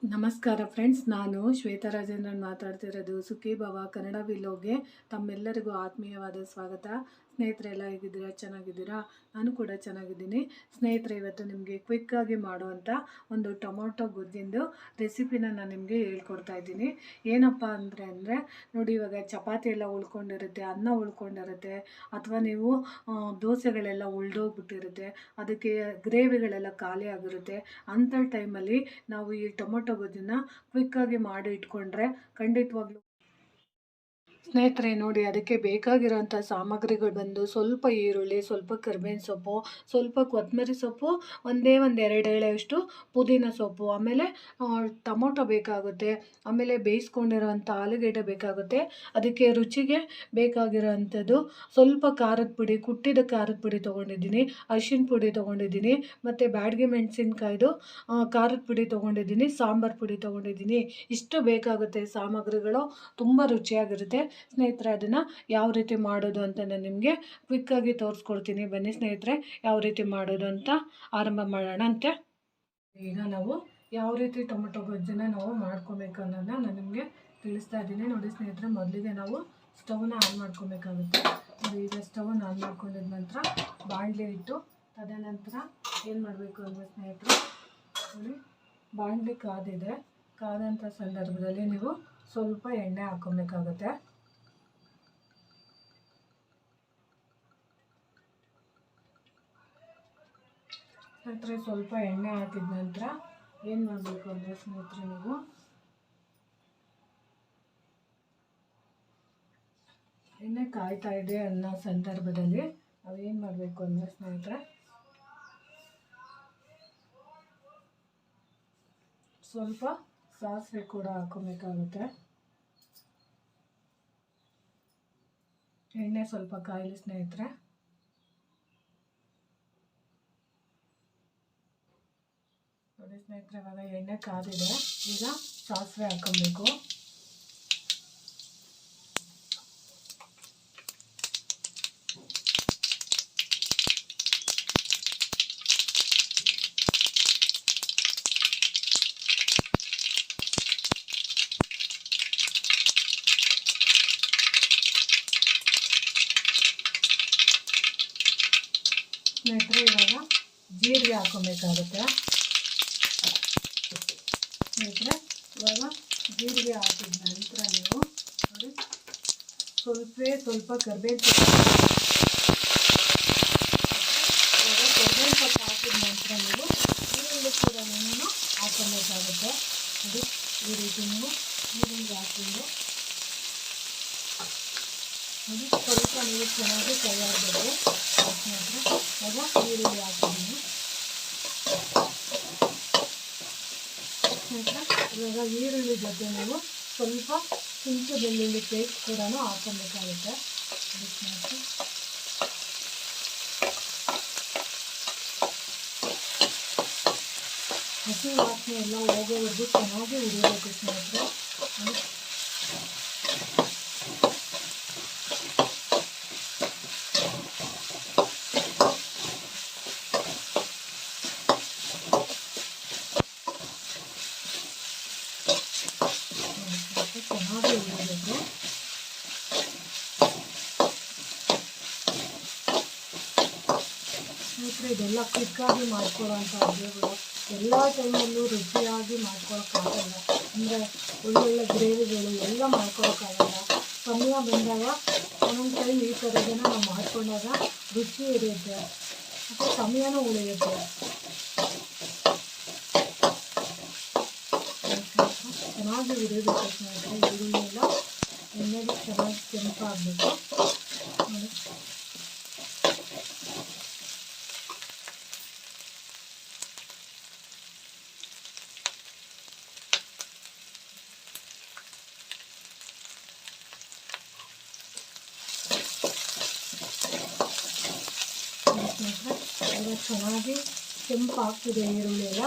ನಮಸ್ಕಾರ ಫ್ರೆಂಡ್ಸ್, ನಾನು ಶ್ವೇತಾ ರಾಜೇಂದ್ರನ್ ಮಾತಾಡ್ತಿರೋದು. ಸುಖಿ ಭವ ಕನ್ನಡ ವಿಲೋಗೆ ತಮ್ಮೆಲ್ಲರಿಗೂ ಆತ್ಮೀಯವಾದ ಸ್ವಾಗತ. ಸ್ನೇಹಿತರೆಲ್ಲ ಹೇಗಿದ್ದೀರಾ? ಚೆನ್ನಾಗಿದ್ದೀರಾ? ನಾನು ಕೂಡ ಚೆನ್ನಾಗಿದ್ದೀನಿ. ಸ್ನೇಹಿತರೆ, ಇವತ್ತು ನಿಮಗೆ ಕ್ವಿಕ್ಕಾಗಿ ಮಾಡುವಂಥ ಒಂದು ಟೊಮೊಟೊ ಗೊಜ್ಜಿಂದು ರೆಸಿಪಿನ ನಾನು ನಿಮಗೆ ಹೇಳ್ಕೊಡ್ತಾ ಇದ್ದೀನಿ. ಏನಪ್ಪ ಅಂದರೆ ನೋಡಿ, ಇವಾಗ ಚಪಾತಿ ಎಲ್ಲ ಉಳ್ಕೊಂಡಿರುತ್ತೆ, ಅನ್ನ ಉಳ್ಕೊಂಡಿರುತ್ತೆ, ಅಥವಾ ನೀವು ದೋಸೆಗಳೆಲ್ಲ ಉಳ್ದೋಗ್ಬಿಟ್ಟಿರುತ್ತೆ, ಅದಕ್ಕೆ ಗ್ರೇವಿಗಳೆಲ್ಲ ಖಾಲಿ ಆಗಿರುತ್ತೆ. ಅಂಥ ಟೈಮಲ್ಲಿ ನಾವು ಈ ಟೊಮೊಟೊ ಗೊಜ್ಜನ್ನ ಕ್ವಿಕ್ಕಾಗಿ ಮಾಡಿ ಇಟ್ಕೊಂಡ್ರೆ ಖಂಡಿತವಾಗ್ಲೂ ಸ್ನೇಹಿತರೆ, ನೋಡಿ, ಅದಕ್ಕೆ ಬೇಕಾಗಿರೋಂಥ ಸಾಮಗ್ರಿಗಳು ಬಂದು ಸ್ವಲ್ಪ ಈರುಳ್ಳಿ, ಸ್ವಲ್ಪ ಕರಿಬೇವಿನ ಸೊಪ್ಪು, ಸ್ವಲ್ಪ ಕೊತ್ತಂಬರಿ ಸೊಪ್ಪು, ಒಂದು ಎಳೆಯಷ್ಟು ಪುದೀನ ಸೊಪ್ಪು, ಆಮೇಲೆ ಟೊಮೊಟೊ ಬೇಕಾಗುತ್ತೆ, ಆಮೇಲೆ ಬೇಯಿಸ್ಕೊಂಡಿರೋಂಥ ಆಲೂಗೆಡ್ಡೆ ಬೇಕಾಗುತ್ತೆ. ಅದಕ್ಕೆ ರುಚಿಗೆ ಬೇಕಾಗಿರೋವಂಥದ್ದು ಸ್ವಲ್ಪ ಖಾರದ ಪುಡಿ, ಕುಟ್ಟಿದ ಖಾರದ ಪುಡಿ ತೊಗೊಂಡಿದ್ದೀನಿ, ಅರಿಶಿನ ಪುಡಿ ತೊಗೊಂಡಿದ್ದೀನಿ, ಮತ್ತು ಬ್ಯಾಡಗಿ ಮೆಣಸಿನ್ಕಾಯ್ದು ಖಾರದ ಪುಡಿ ತೊಗೊಂಡಿದ್ದೀನಿ, ಸಾಂಬಾರು ಪುಡಿ ತೊಗೊಂಡಿದ್ದೀನಿ. ಇಷ್ಟು ಬೇಕಾಗುತ್ತೆ ಸಾಮಗ್ರಿಗಳು. ತುಂಬ ರುಚಿಯಾಗಿರುತ್ತೆ ಸ್ನೇಹಿತರೆ. ಅದನ್ನು ಯಾವ ರೀತಿ ಮಾಡೋದು ಅಂತ ನಾನು ನಿಮಗೆ ಕ್ವಿಕ್ಕಾಗಿ ತೋರಿಸ್ಕೊಡ್ತೀನಿ. ಬನ್ನಿ ಸ್ನೇಹಿತರೆ, ಯಾವ ರೀತಿ ಮಾಡೋದು ಅಂತ ಆರಂಭ ಮಾಡೋಣ ಅಂತೆ. ಈಗ ನಾವು ಯಾವ ರೀತಿ ಟೊಮೊಟೊ ಗೊಜ್ಜನ್ನು ನಾವು ಮಾಡ್ಕೊಬೇಕು ಅನ್ನೋದನ್ನ ನಾನು ನಿಮಗೆ ತಿಳಿಸ್ತಾ ಇದ್ದೀನಿ. ನೋಡಿ ಸ್ನೇಹಿತರೆ, ಮೊದಲಿಗೆ ನಾವು ಸ್ಟವ್ನ ಆನ್ ಮಾಡ್ಕೊಬೇಕಾಗುತ್ತೆ. ಈಗ ಸ್ಟವ್ನ ಆನ್ ಮಾಡ್ಕೊಂಡಿದ ನಂತರ ಬಾಣಲೆ ಇಟ್ಟು, ತದನಂತರ ಏನು ಮಾಡಬೇಕು ಅಂದರೆ ಸ್ನೇಹಿತರೆ, ನೋಡಿ, ಬಾಣಲೆ ಕಾದಂಥ ಸಂದರ್ಭದಲ್ಲಿ ನೀವು ಸ್ವಲ್ಪ ಎಣ್ಣೆ ಹಾಕ್ಕೊಬೇಕಾಗುತ್ತೆ. ಸ್ನೇಹಿತರೆ, ಸ್ವಲ್ಪ ಎಣ್ಣೆ ಹಾಕಿದ ನಂತರ ಏನು ಮಾಡಬೇಕು ಅಂದರೆ ಸ್ನೇಹಿತರೆ, ನೀವು ಎಣ್ಣೆ ಕಾಯ್ತಾ ಇದೆ ಅನ್ನೋ ಸಂದರ್ಭದಲ್ಲಿ ನಾವು ಏನು ಮಾಡಬೇಕು ಅಂದರೆ ಸ್ನೇಹಿತರೆ, ಸ್ವಲ್ಪ ಸಾಸಿವೆ ಕೂಡ ಹಾಕ್ಕೊಬೇಕಾಗುತ್ತೆ. ಎಣ್ಣೆ ಸ್ವಲ್ಪ ಕಾಯಲಿ ಸ್ನೇಹಿತರೆ. ನೋಡಿ ಸ್ನೇಹಿತರೆ, ಇವಾಗ ಎಣ್ಣೆ ಕಾದಿದೆ. ಈಗ ಸಾಸಿವೆ ಹಾಕ್ಕೊಬೇಕು. ಸ್ನೇಹಿತರೆ, ಇವಾಗ ಜೀರಿಗೆ ಹಾಕ್ಕೊಬೇಕಾಗುತ್ತೆ. ಸ್ನೇಹಿತರೆ, ಇವಾಗ ಜೀರಿಗೆ ಹಾಕಿದ ನಂತರ ನೀವು ನೋಡಿ, ಸ್ವಲ್ಪ ಕರಿಬೇವಿನ ಸೊಪ್ಪು ಹಾಕಿದ ನಂತರ ನೀವು ಈರುಳ್ಳಿ ಕೂಡ ಹಾಕ್ಕೊಬೇಕಾಗುತ್ತೆ. ನೋಡಿ, ಈ ರೀತಿ ನೀವು ಈರುಳ್ಳಿ ಹಾಕಿದ್ದು ನೋಡಿ, ಸ್ವಲ್ಪ ನೀವು ಚೆನ್ನಾಗಿ ತಯಾರಿಸಬೇಕು. ಸ್ನೇಹಿತರೆ, ಇವಾಗ ಈರುಳ್ಳಿ ಹಾಕಿದ್ದೀನಿ. ಸ್ನೇಹಿತರೆ, ಇವಾಗ ಈರುಳ್ಳಿ ಜೊತೆ ನೀವು ಸ್ವಲ್ಪ ಶುಂಠಿ ಬೆಳ್ಳುಳ್ಳಿ ಪೇಸ್ಟ್ ಕೂಡ ಹಾಕ್ಕೊಬೇಕಾಗುತ್ತೆ. ಸ್ನೇಹಿತರೆ, ಹಸಿ ವಾಸನೆ ಎಲ್ಲ ಹೋಗೋವರೆಗೂ ಚೆನ್ನಾಗಿ ಹುರಿಬೇಕು ಸ್ನೇಹಿತರೆ. ಚೆನ್ನಾಗಿ ಹುರಿಬೇಕು. ಸ್ನೇಹಿತರೆ, ಇದೆಲ್ಲ ಕ್ವಿಕ್ಕಾಗಿ ಮಾಡ್ಕೊಳ್ಳೋಂಥ ಅಡುಗೆಗಳು. ಎಲ್ಲ ಟೈಮಲ್ಲೂ ರುಚಿಯಾಗಿ ಮಾಡ್ಕೊಳಕ್ಕಾಗಲ್ಲ. ಅಂದರೆ ಒಳ್ಳೊಳ್ಳೆ ಗ್ರೇವಿಗಳು ಎಲ್ಲ ಮಾಡ್ಕೊಳಕ್ಕಾಗಲ್ಲ. ಸಮಯ ಬಂದಾಗ ಒಂದೊಂದು ಟೈಮ್ ಈ ಥರದನ್ನು ನಾವು ಮಾಡ್ಕೊಂಡಾಗ ರುಚಿ ಇರುತ್ತೆ ಮತ್ತು ಸಮಯನೂ ಉಳಿಯುತ್ತೆ. ಚೆನ್ನಾಗಿ ಹುರಿಬೇಕು ಸ್ನೇಹಿತರೆ. ಈರುಳ್ಳಿ ಎಲ್ಲ ಎಣ್ಣೆಗೆ ಚೆನ್ನಾಗಿ ಕೆಂಪಾಗಬೇಕು. ನೋಡಿ, ಈಗ ಚೆನ್ನಾಗಿ ಕೆಂಪಾಗ್ತಿದೆ ಈರುಳ್ಳಿ ಎಲ್ಲ.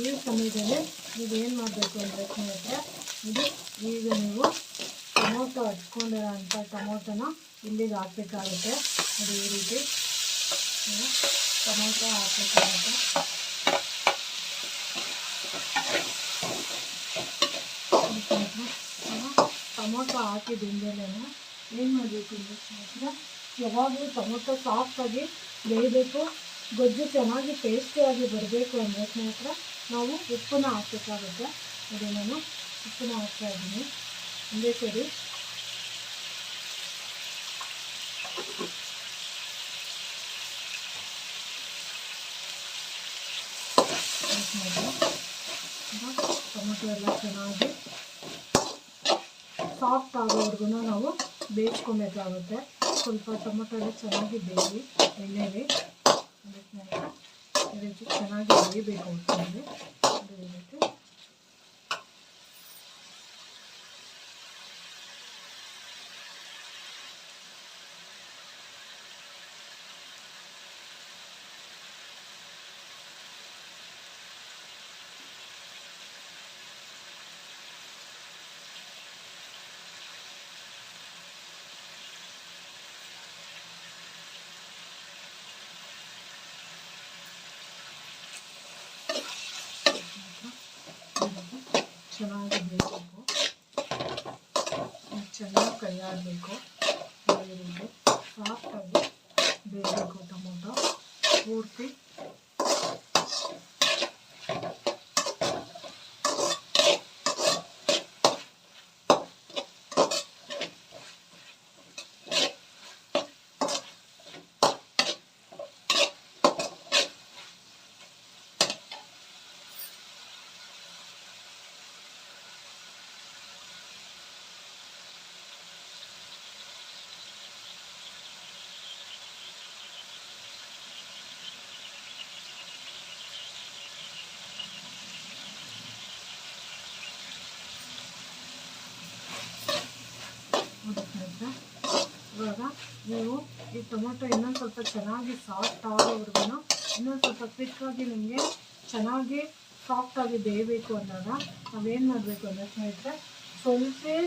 ಈ ಸಮಯದಲ್ಲಿ ನೀವೇನು ಮಾಡಬೇಕು ಅಂದರೆ ಸ್ನೇಹಿತರೆ, ಈಗ ನೀವು ಟೊಮೊಟೊ ಹಚ್ಕೊಂಡಿರೋಂಥ ಟೊಮೊಟೊನ ಇಲ್ಲಿಗೆ ಹಾಕಬೇಕಾಗುತ್ತೆ. ಅದು ಈ ರೀತಿ ಟೊಮೊಟೊ ಹಾಕಬೇಕಾಗುತ್ತೆ. ಸ್ವಲ್ಪ ಹಾಕಿದಿಂದಲೇ ಏನು ಮಾಡಬೇಕು ಅಂದರೆ ಸ್ನೇಹಿತರೆ, ಯಾವಾಗಲೂ ಟೊಮೊಟೊ ಸಾಫ್ಟಾಗಿ ಬೇಯಬೇಕು, ಗೊಜ್ಜು ಚೆನ್ನಾಗಿ ಟೇಸ್ಟಿಯಾಗಿ ಬರಬೇಕು ಅಂದರೆ ಸ್ನೇಹಿತರೆ ನಾವು ಉಪ್ಪನ್ನ ಹಾಕಬೇಕಾಗುತ್ತೆ. ಅದೇ ನಾನು ಉಪ್ಪನ್ನ ಹಾಕ್ತಾಯಿದ್ದೀನಿ ಒಂದೇ ಸರಿ. ಟೊಮೊಟೊ ಎಲ್ಲ ಚೆನ್ನಾಗಿ ಸಾಫ್ಟ್ ಆಗೋವರೆಗೂ ನಾವು ಬೇಯಿಸ್ಕೊಬೇಕಾಗುತ್ತೆ. ಸ್ವಲ್ಪ ಟೊಮೊಟೊ ಎಲ್ಲ ಚೆನ್ನಾಗಿ ಬೇಯಿ ಎಣ್ಣೆಲಿ ಈ ರೀತಿ ಚೆನ್ನಾಗಿ ಬೇಯಬೇಕು ಒಟ್ಟಿನಲ್ಲಿ. ಈ ರೀತಿ ಚೆನ್ನಾಗಿ ಬೇಯಬೇಕು, ಚೆನ್ನಾಗಿ ಕೈ ಆಡಬೇಕು. ಈ ರೀತಿ ಸಾಫ್ಟಾಗಿ ಬೇಯಬೇಕು ಟೊಮೊಟೊ ಪೂರ್ತಿ. ಇವಾಗ ನೀವು ಈ ಟೊಮೊಟೊ ಇನ್ನೊಂದು ಸ್ವಲ್ಪ ಚೆನ್ನಾಗಿ ಸಾಫ್ಟ್ ಆಗೋವರೆಗೂ ಇನ್ನೊಂದು ಸ್ವಲ್ಪ ಕ್ವಿಕ್ಕಾಗಿ ನಿಮಗೆ ಚೆನ್ನಾಗಿ ಸಾಫ್ಟಾಗಿ ಬೇಯಬೇಕು ಅಂದಾಗ ನಾವೇನು ಮಾಡಬೇಕು ಅಂದರೆ ಸ್ನೇಹಿತರೆ,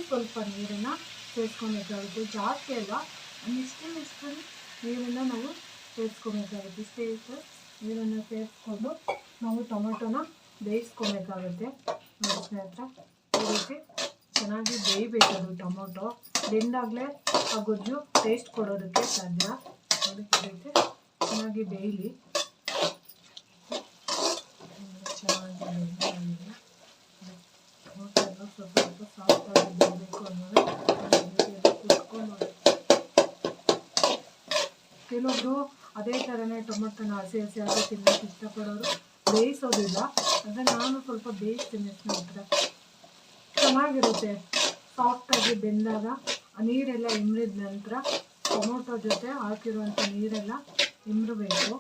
ಸ್ವಲ್ಪ ನೀರನ್ನು ಸೇರಿಸ್ಕೊಬೇಕಾಗುತ್ತೆ. ಜಾಸ್ತಿ ಅಲ್ಲ, ಇಷ್ಟು ನೀರನ್ನು ನಾವು ಸೇರಿಸ್ಕೊಬೇಕಾಗುತ್ತೆ. ಇಷ್ಟೇ ನೀರನ್ನು ಸೇರಿಸ್ಕೊಂಡು ನಾವು ಟೊಮೊಟೊನ ಬೇಯಿಸ್ಕೊಬೇಕಾಗುತ್ತೆ. ನೋಡಿ ಸ್ನೇಹಿತರೆ, ಈ ರೀತಿ ಚೆನ್ನಾಗಿ ಬೇಯಬೇಕು. ಅದು ಟೊಮೊಟೊ ಬೆಂದಾಗಲೇ ಆ ಗೊಜ್ಜು ಟೇಸ್ಟ್ ಕೊಡೋದಕ್ಕೆ ಸಾಧ್ಯ. ನೋಡಿ ಈ ರೀತಿ ಚೆನ್ನಾಗಿ ಬೇಯಲಿ. ಚೆನ್ನಾಗಿ ಬೇಯಿಸಿ ಟೊಮೊಟೊ ಎಲ್ಲ ಸ್ವಲ್ಪ ಸಾಫ್ಟಾಗಿ ಬೇಯಬೇಕು ಅನ್ನೋದು ಕುತ್ಕೊಂಡು. ಕೆಲವೊಬ್ರು ಅದೇ ಥರನೇ ಟೊಮೊಟೊನ ಹಸಿಯಾಗಿ ತಿನ್ನೋಕ್ಕೆ ಇಷ್ಟಪಡೋರು ಬೇಯಿಸೋದಿಲ್ಲ. ಅಂದರೆ ನಾನು ಸ್ವಲ್ಪ ಬೇಯಿಸ್ತೀನಿ ಸ್ನೇಹಿತರೆ, ಚೆನ್ನಾಗಿರುತ್ತೆ. ಸಾಫ್ಟಾಗಿ ಬೆಂದಾಗ ಆ ನೀರೆಲ್ಲ ಇಮ್ರಿದ ನಂತರ ಟೊಮೊಟೊ ಜೊತೆ ಹಾಕಿರುವಂಥ ನೀರೆಲ್ಲ ಹಿಂಡಬೇಕು.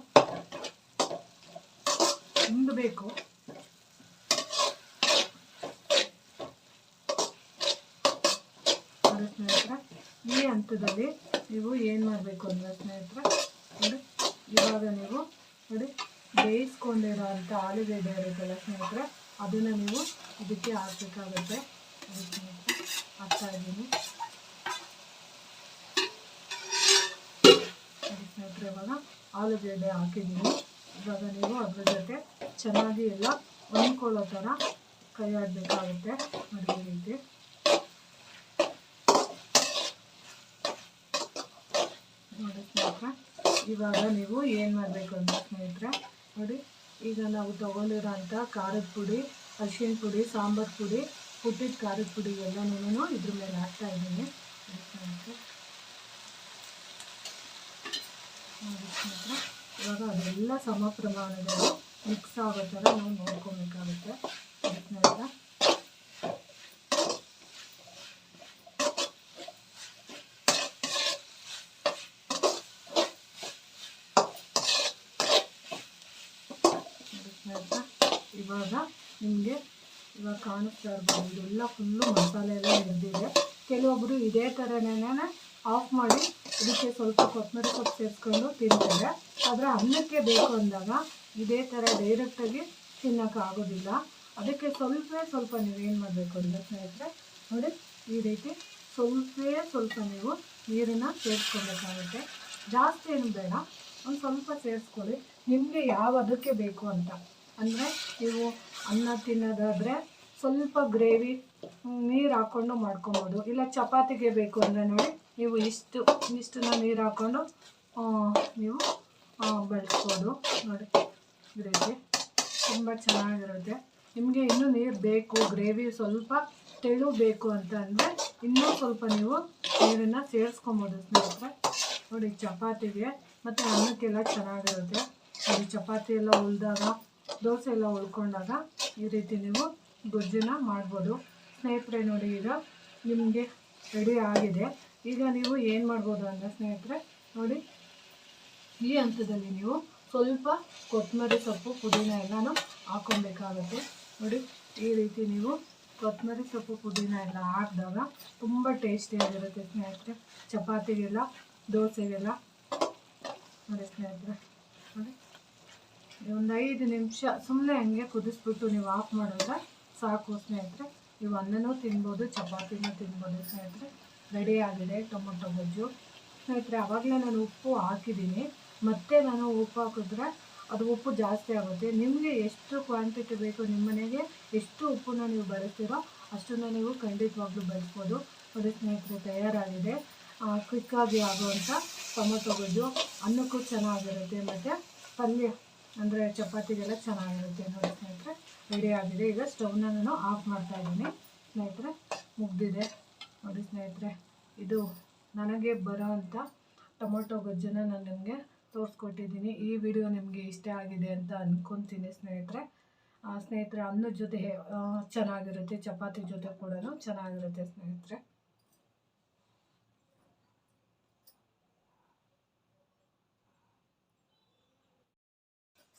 ನೋಡಿ ಸ್ನೇಹಿತರೆ, ಈ ಹಂತದಲ್ಲಿ ನೀವು ಏನು ಮಾಡಬೇಕು ಅಂದರೆ ಸ್ನೇಹಿತರೆ, ನೋಡಿ ಇವಾಗ ನೀವು ನೋಡಿ ಬೇಯಿಸ್ಕೊಂಡಿರೋ ಅಂಥ ಆಲೂಗಡ್ಡೆ ಇರುತ್ತಲ್ಲ ಸ್ನೇಹಿತರೆ, ಅದನ್ನು ನೀವು ಇದಕ್ಕೆ ಹಾಕಬೇಕಾಗುತ್ತೆ. ಹಾಕ್ತಾ ಇದ್ದೀನಿ ಸ್ನೇಹಿತರೆ. ಇವಾಗ ಆಲೂಗಡ್ಡೆ ಹಾಕಿದ್ದೀನಿ. ಇವಾಗ ನೀವು ಅದ್ರ ಜೊತೆ ಚೆನ್ನಾಗಿ ಎಲ್ಲ ಹೊಂದ್ಕೊಳ್ಳೋ ಥರ ಕೈ ಆಡಬೇಕಾಗುತ್ತೆ. ನೋಡಿ ಈ ರೀತಿ ನೋಡಿ ಸ್ನೇಹಿತರೆ. ಇವಾಗ ನೀವು ಏನು ಮಾಡಬೇಕು ಅಂತ ಸ್ನೇಹಿತರೆ, ನೋಡಿ ಈಗ ನಾವು ತಗೊಂಡಿರೋ ಅಂಥ ಖಾರದ ಪುಡಿ, ಅರಿಶಿನ ಪುಡಿ, ಸಾಂಬಾರು ಪುಡಿ, ಹುಟ್ಟಿದ ಖಾರದ ಪುಡಿ ಎಲ್ಲನೂ ಇದ್ರ ಮೇಲೆ ಹಾಕ್ತಾ ಇದ್ದೀನಿ. ನೋಡಿ ಸ್ನೇಹಿತರೆ, ಇವಾಗ ಅದೆಲ್ಲ ಸಮ ಪ್ರಮಾಣದಲ್ಲಿ ಮಿಕ್ಸ್ ಆಗೋ ಥರ ನಾವು ನೋಡ್ಕೊಬೇಕಾಗುತ್ತೆ. ಸ್ನೇಹಿತರೆ, ಇವಾಗ ನಿಮಗೆ ಇವಾಗ ಕಾಣಿಸ್ತಾ ಇರ್ಬೋದು, ಇದೆಲ್ಲ ಫುಲ್ಲು ಮಸಾಲೆ ಎಲ್ಲ ಹಿಡಿದಿದೆ. ಕೆಲವೊಬ್ಬರು ಇದೇ ಥರನೇ ಆಫ್ ಮಾಡಿ ಇದಕ್ಕೆ ಸ್ವಲ್ಪ ಕೊತ್ತಂಬರಿ ಸೊಪ್ಪು ಸೇರಿಸ್ಕೊಂಡು ತಿಂತಾರೆ. ಆದರೆ ಅನ್ನಕ್ಕೆ ಬೇಕು ಅಂದಾಗ ಇದೇ ಥರ ಡೈರೆಕ್ಟಾಗಿ ತಿನ್ನೋಕ್ಕಾಗೋದಿಲ್ಲ. ಅದಕ್ಕೆ ಸ್ವಲ್ಪ ನೀವೇನು ಮಾಡಬೇಕು ಅಂದರೆ ಸ್ನೇಹಿತರೆ, ನೋಡಿ ಈ ರೀತಿ ಸ್ವಲ್ಪ ನೀವು ನೀರನ್ನು ಸೇರಿಸ್ಕೊಬೇಕಾಗುತ್ತೆ. ಜಾಸ್ತಿ ಏನು ಬೇಡ, ಒಂದು ಸ್ವಲ್ಪ ಸೇರಿಸ್ಕೊಳ್ಳಿ, ನಿಮಗೆ ಯಾವ ಅದಕ್ಕೆ ಬೇಕು ಅಂತ. ಅಂದರೆ ನೀವು ಅನ್ನ ತಿನ್ನೋದಾದರೆ ಸ್ವಲ್ಪ ಗ್ರೇವಿ ನೀರು ಹಾಕ್ಕೊಂಡು ಮಾಡ್ಕೊಬೋದು. ಇಲ್ಲ ಚಪಾತಿಗೆ ಬೇಕು ಅಂದರೆ ನೋಡಿ ನೀವು ಇಷ್ಟನ್ನ ನೀರು ಹಾಕ್ಕೊಂಡು ನೀವು ಬಳಸ್ಬೋದು ನೋಡಿ. ಈ ರೀತಿ ತುಂಬ ಚೆನ್ನಾಗಿರುತ್ತೆ. ನಿಮಗೆ ಇನ್ನೂ ನೀರು ಬೇಕು, ಗ್ರೇವಿ ಸ್ವಲ್ಪ ತೆಳು ಬೇಕು ಅಂತ ಅಂದರೆ ಇನ್ನೂ ಸ್ವಲ್ಪ ನೀವು ನೀರನ್ನು ಸೇರಿಸ್ಕೊಬೋದು ಸ್ನೇಹಿತರೆ. ನೋಡಿ ಚಪಾತಿಗೆ ಮತ್ತು ಅನ್ನಕ್ಕೆಲ್ಲ ಚೆನ್ನಾಗಿರುತ್ತೆ. ನೋಡಿ ಚಪಾತಿ ಎಲ್ಲ ಉಳಿದಾಗ, ದೋಸೆ ಎಲ್ಲ ಉಳ್ಕೊಂಡಾಗ ಈ ರೀತಿ ನೀವು ಗೊಜ್ಜನ್ನ ಮಾಡ್ಬೋದು ಸ್ನೇಹಿತರೆ. ನೋಡಿ ಈಗ ನಿಮಗೆ ರೆಡಿ ಆಗಿದೆ. ಈಗ ನೀವು ಏನು ಮಾಡ್ಬೋದು ಅಂದರೆ ಸ್ನೇಹಿತರೆ ನೋಡಿ, ಈ ಹಂತದಲ್ಲಿ ನೀವು ಸ್ವಲ್ಪ ಕೊತ್ತಂಬರಿ ಸೊಪ್ಪು, ಪುದೀನ ಎಲ್ಲನೂ ಹಾಕ್ಕೊಬೇಕಾಗುತ್ತೆ. ನೋಡಿ ಈ ರೀತಿ ನೀವು ಕೊತ್ತಂಬರಿ ಸೊಪ್ಪು, ಪುದೀನ ಎಲ್ಲ ಹಾಕಿದಾಗ ತುಂಬ ಟೇಸ್ಟಿಯಾಗಿರುತ್ತೆ ಸ್ನೇಹಿತರೆ. ಚಪಾತಿಗೆಲ್ಲ, ದೋಸೆಗೆಲ್ಲ ನೋಡಿ ಸ್ನೇಹಿತರೆ. ನೋಡಿ ಒಂದು 5 ನಿಮಿಷ ಸುಮ್ಮನೆ ಹಂಗೆ ಕುದಿಸ್ಬಿಟ್ಟು ನೀವು ಆಫ್ ಮಾಡಿದ್ರೆ ಸಾಕು ಸ್ನೇಹಿತರೆ. ನೀವು ಅನ್ನನೂ ತಿನ್ಬೋದು, ಚಪಾತಿನೂ ತಿನ್ಬೋದು ಸ್ನೇಹಿತರೆ. ರೆಡಿ ಆಗಿದೆ ಟೊಮೊಟೊ ಗೊಜ್ಜು ಸ್ನೇಹಿತರೆ. ಆವಾಗಲೇ ನಾನು ಉಪ್ಪು ಹಾಕಿದ್ದೀನಿ, ಮತ್ತೆ ನಾನು ಉಪ್ಪು ಹಾಕಿದ್ರೆ ಅದು ಉಪ್ಪು ಜಾಸ್ತಿ ಆಗುತ್ತೆ. ನಿಮಗೆ ಎಷ್ಟು ಕ್ವಾಂಟಿಟಿ ಬೇಕು, ನಿಮ್ಮ ಮನೆಗೆ ಎಷ್ಟು ಉಪ್ಪನ್ನ ನೀವು ಬಳಸ್ತೀರೋ ಅಷ್ಟನ್ನು ನೀವು ಖಂಡಿತವಾಗ್ಲೂ ಬಳಸ್ಬೋದು. ನೋಡಿ ಸ್ನೇಹಿತರೆ ತಯಾರಾಗಿದೆ ಕ್ವಿಕ್ಕಾಗಿ ಆಗುವಂಥ ಟೊಮೊಟೊ ಗೊಜ್ಜು. ಅನ್ನಕ್ಕೂ ಚೆನ್ನಾಗಿರುತ್ತೆ ಮತ್ತು ಪಲ್ಯ ಅಂದರೆ ಚಪಾತಿಗೆಲ್ಲ ಚೆನ್ನಾಗಿರುತ್ತೆ. ನೋಡಿ ಸ್ನೇಹಿತರೆ ರೆಡಿ ಆಗಿದೆ. ಈಗ ಸ್ಟವ್ನ ನಾನು ಆಫ್ ಮಾಡ್ತಾಯಿದ್ದೀನಿ ಸ್ನೇಹಿತರೆ. ಮುಗ್ದಿದೆ ನೋಡಿ ಸ್ನೇಹಿತರೆ. ಇದು ನನಗೆ ಬರೋ ಅಂಥ ಟೊಮೊಟೊ ಗೊಜ್ಜನ್ನು ನಾನು ನಿಮಗೆ ತೋರಿಸ್ಕೊಟ್ಟಿದ್ದೀನಿ. ಈ ವಿಡಿಯೋ ನಿಮಗೆ ಇಷ್ಟ ಆಗಿದೆ ಅಂತ ಅಂದ್ಕೊತೀನಿ ಸ್ನೇಹಿತರೆ. ಅನ್ನದ ಜೊತೆ ಚೆನ್ನಾಗಿರುತ್ತೆ, ಚಪಾತಿ ಜೊತೆ ಕೂಡ ಚೆನ್ನಾಗಿರುತ್ತೆ ಸ್ನೇಹಿತರೆ.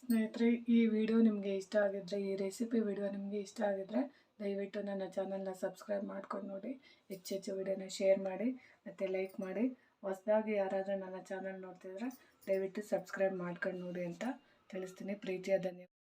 ಸ್ನೇಹಿತರೆ ಈ ವಿಡಿಯೋ ನಿಮಗೆ ಇಷ್ಟ ಆಗಿದ್ದರೆ, ಈ ರೆಸಿಪಿ ವಿಡಿಯೋ ನಿಮಗೆ ಇಷ್ಟ ಆಗಿದ್ದರೆ ದಯವಿಟ್ಟು ನನ್ನ ಚಾನಲ್ನ ಸಬ್ಸ್ಕ್ರೈಬ್ ಮಾಡ್ಕೊಂಡು ನೋಡಿ. ಹೆಚ್ಚೆಚ್ಚು ವಿಡಿಯೋನ ಶೇರ್ ಮಾಡಿ ಮತ್ತು ಲೈಕ್ ಮಾಡಿ. ಹೊಸದಾಗಿ ಯಾರಾದರೂ ನನ್ನ ಚಾನಲ್ ನೋಡ್ತಿದ್ರೆ ದಯವಿಟ್ಟು ಸಬ್ಸ್ಕ್ರೈಬ್ ಮಾಡ್ಕೊಂಡು ನೋಡಿ ಅಂತ ತಿಳಿಸ್ತೀನಿ. ಪ್ರೀತಿಯ ಧನ್ಯವಾದ.